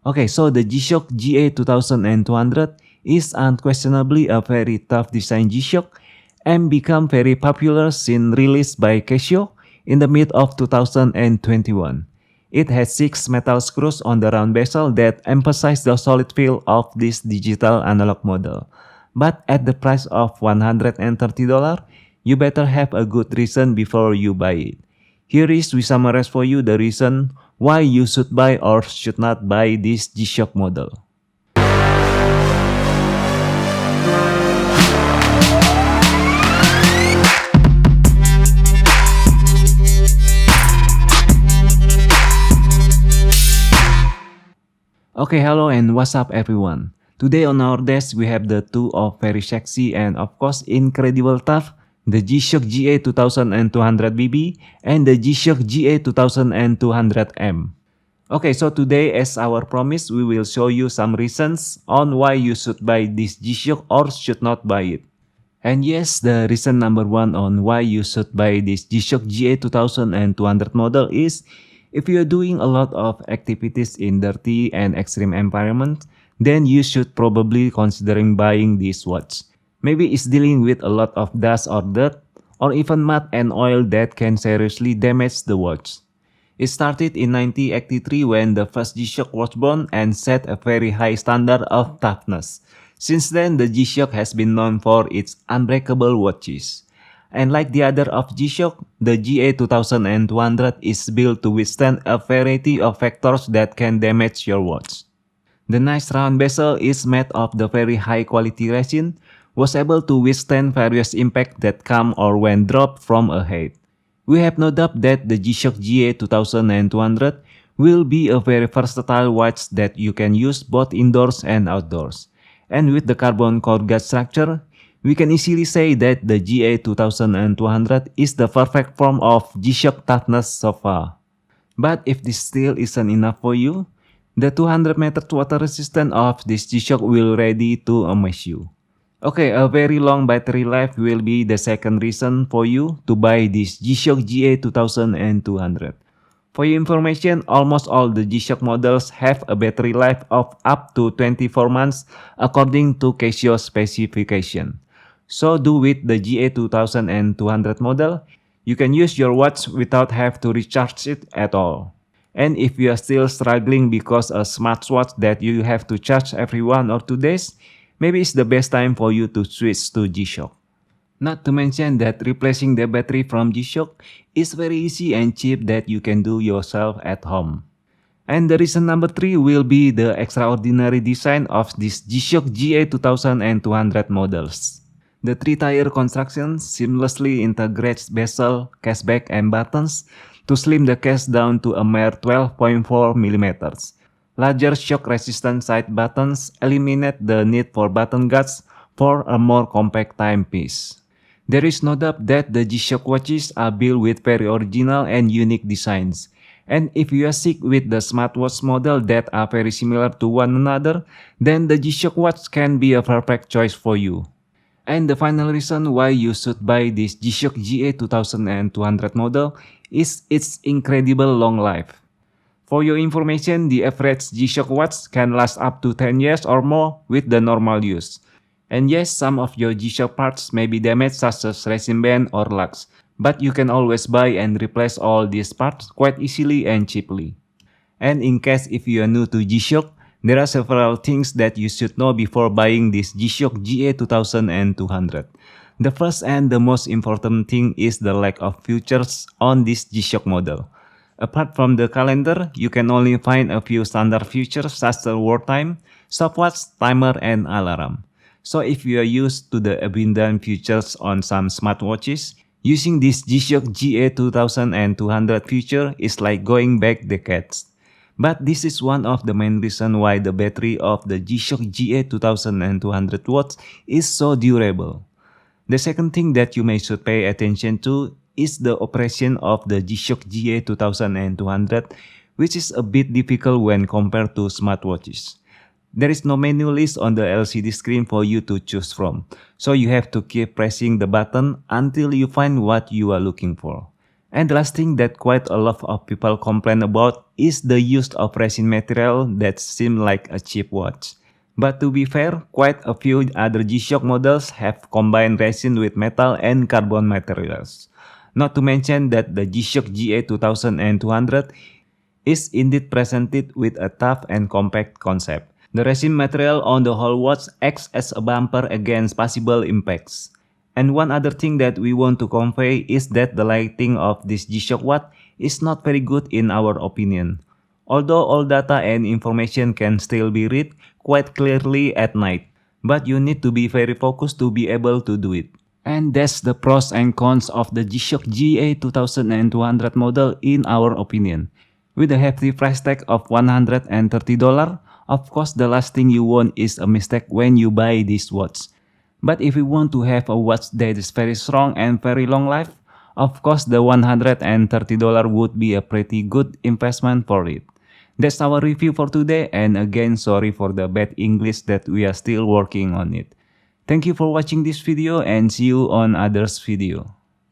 Okay, so the G-Shock GA2200 is unquestionably a very tough design G-Shock and become very popular since released by Casio in the mid of 2021. It has 6 metal screws on the round bezel that emphasize the solid feel of this digital analog model. But at the price of $130, you better have a good reason before you buy it. Here is we summarize for you the reason why you should buy or should not buy this G-Shock model. Okay, hello and what's up everyone. Today on our desk we have the two of very sexy and of course incredible tough, the G-Shock GA2200BB and the G-Shock GA2200M. Okay, so today as our promise we will show you some reasons on why you should buy this G-Shock or should not buy it. And yes, the reason number one on why you should buy this G-Shock GA2200 model is if you're doing a lot of activities in dirty and extreme environments, then you should probably considering buying this watch. Maybe it's dealing with a lot of dust or dirt, or even mud and oil that can seriously damage the watch. It started in 1983 when the first G-Shock was born and set a very high standard of toughness. Since then, the G-Shock has been known for its unbreakable watches. And like the other of G-Shock, the GA2200 is built to withstand a variety of factors that can damage your watch. The nice round bezel is made of the very high quality resin, was able to withstand various impacts that come or when dropped from a height. We have no doubt that the G-Shock GA2200 will be a very versatile watch that you can use both indoors and outdoors. And with the carbon core guard structure, we can easily say that the GA2200 is the perfect form of G-Shock toughness so far. But if this still isn't enough for you, the 200 meters water resistance of this G-Shock will ready to amaze you. Okay, a very long battery life will be the second reason for you to buy this G-Shock GA2200. For your information, almost all the G-Shock models have a battery life of up to 24 months according to Casio specification. So do with the GA2200 model, you can use your watch without have to recharge it at all. And if you are still struggling because a smartwatch that you have to charge every 1 or 2 days, maybe it's the best time for you to switch to G-Shock. Not to mention that replacing the battery from G-Shock is very easy and cheap that you can do yourself at home. And the reason number 3 will be the extraordinary design of this G-Shock GA2200 models. The 3-tier construction seamlessly integrates bezel, cashback, and buttons to slim the case down to a mere 12.4 mm. Larger shock-resistant side buttons eliminate the need for button guards for a more compact timepiece. There is no doubt that the G-Shock watches are built with very original and unique designs. And if you are sick with the smartwatch model that are very similar to one another, then the G-Shock watch can be a perfect choice for you. And the final reason why you should buy this G-Shock GA2200 model is its incredible long life. For your information, the average G-Shock watch can last up to 10 years or more with the normal use. And yes, some of your G-Shock parts may be damaged such as resin band or lugs, but you can always buy and replace all these parts quite easily and cheaply. And in case if you are new to G-Shock, there are several things that you should know before buying this G-Shock GA2200. The first and the most important thing is the lack of features on this G-Shock model. Apart from the calendar, you can only find a few standard features such as watch time, stopwatch, timer, and alarm. So if you are used to the abundant features on some smartwatches, using this G-Shock GA2200 feature is like going back decades. But this is one of the main reasons why the battery of the G-Shock GA2200 watch is so durable. The second thing that you may should pay attention to is the operation of the G-Shock GA2200, which is a bit difficult when compared to smartwatches. There is no menu list on the LCD screen for you to choose from, so you have to keep pressing the button until you find what you are looking for. And the last thing that quite a lot of people complain about is the use of resin material that seem like a cheap watch. But to be fair, quite a few other G-Shock models have combined resin with metal and carbon materials. Not to mention that the G-Shock GA 2200 is indeed presented with a tough and compact concept. The resin material on the whole watch acts as a bumper against possible impacts. And one other thing that we want to convey is that the lighting of this G-Shock watch is not very good in our opinion. Although all data and information can still be read quite clearly at night, but you need to be very focused to be able to do it. And that's the pros and cons of the G-Shock GA 2200 model in our opinion. With a hefty price tag of $130, of course the last thing you want is a mistake when you buy this watch. But if you want to have a watch that is very strong and very long life, of course the $130 would be a pretty good investment for it. That's our review for today, and again sorry for the bad English that we are still working on it. Thank you for watching this video and see you on others video.